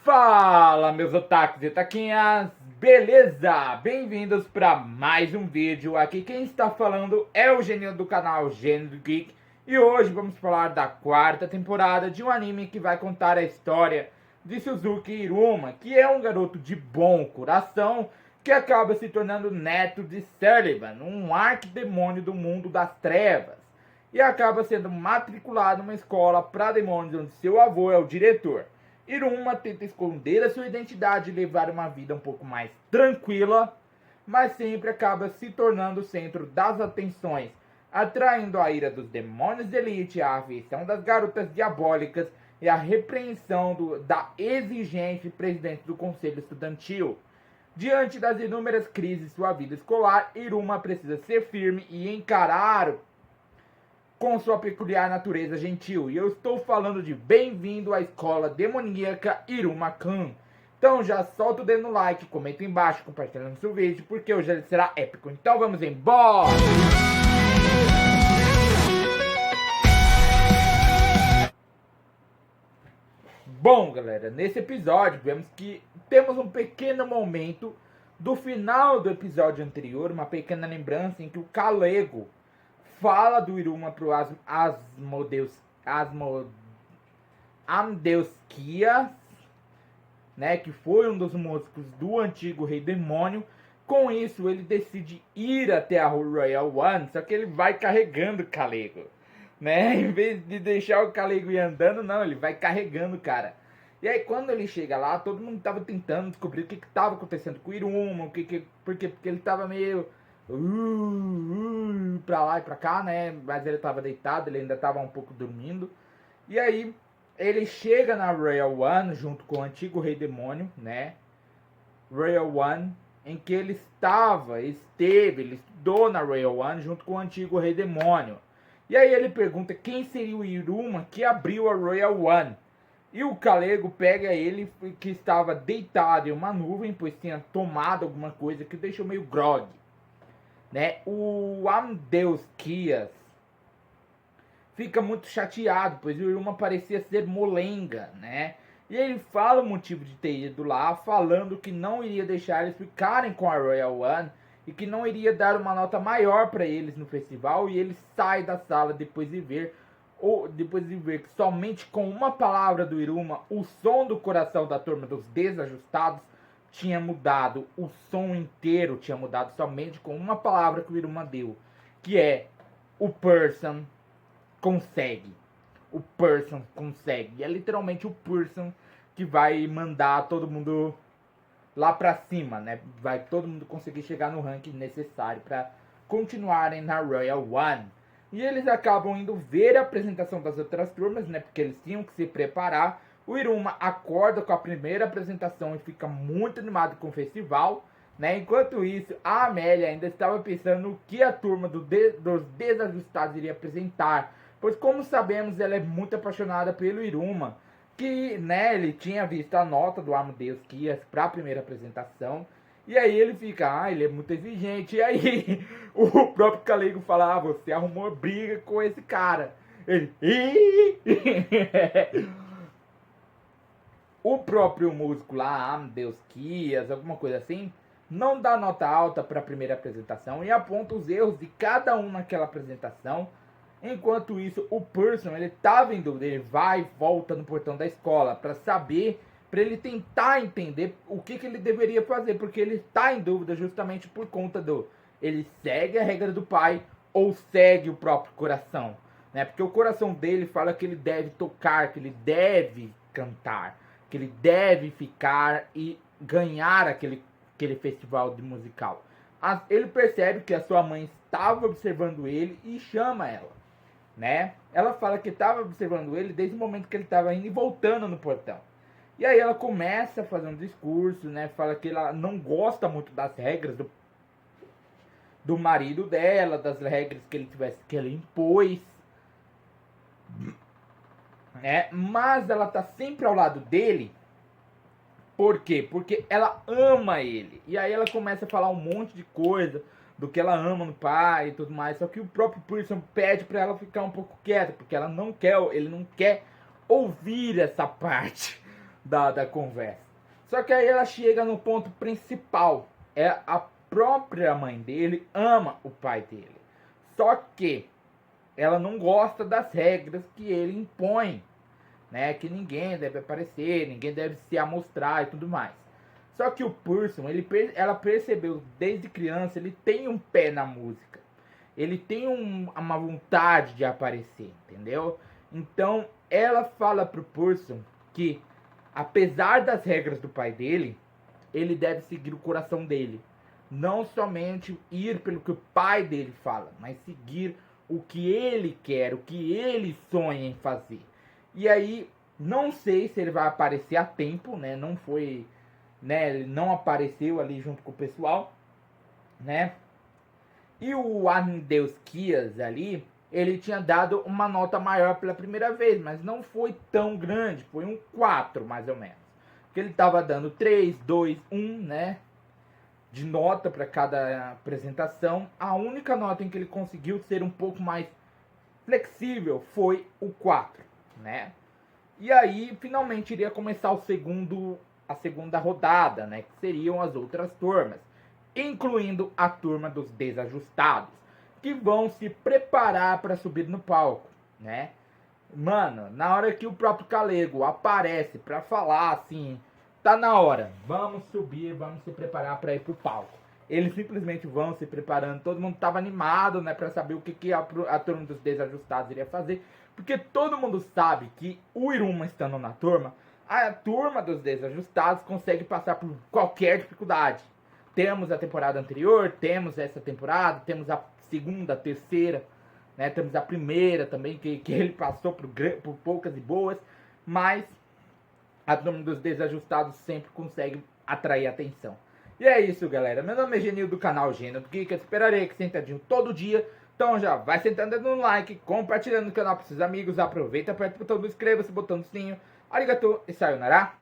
Fala, meus otakus e taquinhas, beleza? Bem-vindos para mais um vídeo. Aqui quem está falando é o Geninho do canal Gênio Geek. E hoje vamos falar da quarta temporada de um anime que vai contar a história de Suzuki Iruma, que é um garoto de bom coração que acaba se tornando neto de Sullivan, um arquidemônio do mundo das trevas, e acaba sendo matriculado numa escola para demônios onde seu avô é o diretor. Iruma tenta esconder a sua identidade e levar uma vida um pouco mais tranquila, mas sempre acaba se tornando o centro das atenções, atraindo a ira dos demônios de elite, a afeição das garotas diabólicas e a repreensão da exigente presidente do conselho estudantil. Diante das inúmeras crises de sua vida escolar, Iruma precisa ser firme e encarar com sua peculiar natureza gentil. E eu estou falando de Bem-vindo à Escola Demoníaca Iruma-kun. Então já solta o dedo no like, comenta embaixo, compartilhando seu vídeo, porque hoje ele será épico. Então vamos embora! Bom, galera, nesse episódio vemos que temos um pequeno momento do final do episódio anterior, uma pequena lembrança em que o Kalego fala do Iruma pro Amdeusquias, né, que foi um dos músicos do antigo Rei Demônio. Com isso, ele decide ir até a Royal One, só que ele vai carregando o Kalego, né? Em vez de deixar o Kalego ir andando, não, ele vai carregando o cara. E aí, quando ele chega lá, todo mundo tava tentando descobrir o que estava acontecendo com o Iruma, porque ele tava meio pra lá e pra cá, né? Mas ele tava deitado, ele ainda tava um pouco dormindo. E aí, ele chega na Royal One junto com o antigo Rei Demônio, né? Royal One, em que ele ele estudou na Royal One junto com o antigo Rei Demônio. E aí ele pergunta quem seria o Iruma que abriu a Royal One. E o Kalego pega ele, que estava deitado em uma nuvem, pois tinha tomado alguma coisa que o deixou meio grog, né? O Amdeusquias fica muito chateado, pois o Iruma parecia ser molenga, né? E ele fala o motivo de ter ido lá, falando que não iria deixar eles ficarem com a Royal One e que não iria dar uma nota maior para eles no festival. E ele sai da sala depois de ver que somente com uma palavra do Iruma, o som do coração da turma dos desajustados tinha mudado. O som inteiro tinha mudado somente com uma palavra que o Iruma deu, que é o person consegue. O person consegue. E é literalmente o person que vai mandar todo mundo lá pra cima, né? Vai todo mundo conseguir chegar no ranking necessário para continuarem na Royal One. E eles acabam indo ver a apresentação das outras turmas, né? Porque eles tinham que se preparar. O Iruma acorda com a primeira apresentação e fica muito animado com o festival, né? Enquanto isso, a Amélia ainda estava pensando no que a turma dos desajustados iria apresentar. Pois, como sabemos, ela é muito apaixonada pelo Iruma, que, né, ele tinha visto a nota do Amdeusquias para a primeira apresentação. E aí ele fica, ele é muito exigente. E aí o próprio Kalego fala, você arrumou briga com esse cara. Ele, o próprio músico lá, Amdeusquias, alguma coisa assim, não dá nota alta para a primeira apresentação e aponta os erros de cada um naquela apresentação. Enquanto isso, o person, ele tava em dúvida, ele vai e volta no portão da escola para saber, para ele tentar entender o que ele deveria fazer, porque ele está em dúvida justamente por conta ele segue a regra do pai ou segue o próprio coração, né? Porque o coração dele fala que ele deve tocar, que ele deve cantar, que ele deve ficar e ganhar aquele festival de musical. Ele percebe que a sua mãe estava observando ele e chama ela, né? Ela fala que estava observando ele desde o momento que ele estava indo e voltando no portão. E aí ela começa a fazer um discurso, né? Fala que ela não gosta muito das regras do marido dela, das regras que ele impôs, né? Mas ela tá sempre ao lado dele. Por quê? Porque ela ama ele. E aí ela começa a falar um monte de coisa do que ela ama no pai e tudo mais. Só que o próprio Pearson pede pra ela ficar um pouco quieta, porque ele não quer ouvir essa parte da conversa. Só que aí ela chega no ponto principal. É a própria mãe dele ama o pai dele. Só que ela não gosta das regras que ele impõe, né? Que ninguém deve aparecer, ninguém deve se amostrar e tudo mais. Só que o Pearson, ela percebeu desde criança, ele tem um pé na música. Ele tem uma vontade de aparecer, entendeu? Então, ela fala pro Pearson que, apesar das regras do pai dele, ele deve seguir o coração dele. Não somente ir pelo que o pai dele fala, mas seguir o que ele quer, o que ele sonha em fazer. E aí, não sei se ele vai aparecer a tempo, né? Não foi, né? Ele não apareceu ali junto com o pessoal, né? E o Amadeus Kias ali, ele tinha dado uma nota maior pela primeira vez, mas não foi tão grande, foi um 4 mais ou menos. Porque ele estava dando 3, 2, 1, né? De nota para cada apresentação. A única nota em que ele conseguiu ser um pouco mais flexível foi o 4, né? E aí, finalmente, iria começar a segunda rodada, né? Que seriam as outras turmas, incluindo a turma dos desajustados, que vão se preparar para subir no palco, né? Mano, na hora que o próprio Calego aparece para falar assim, tá na hora, vamos subir, vamos se preparar para ir pro palco. Eles simplesmente vão se preparando, todo mundo tava animado, né, para saber o que a turma dos desajustados iria fazer, porque todo mundo sabe que o Iruma estando na turma, a turma dos desajustados consegue passar por qualquer dificuldade. Temos a temporada anterior, temos essa temporada, temos a segunda, a terceira, né? Temos a primeira também, que ele passou por poucas e boas, mas a turma dos desajustados sempre consegue atrair atenção. E é isso, galera. Meu nome é Genil do canal Gênio do Geek. Eu esperarei que sentadinho todo dia. Então já vai sentando no like, compartilhando o canal para seus amigos. Aproveita, aperta o botão do inscreva-se, botão do sininho. Arigatou e sayonara.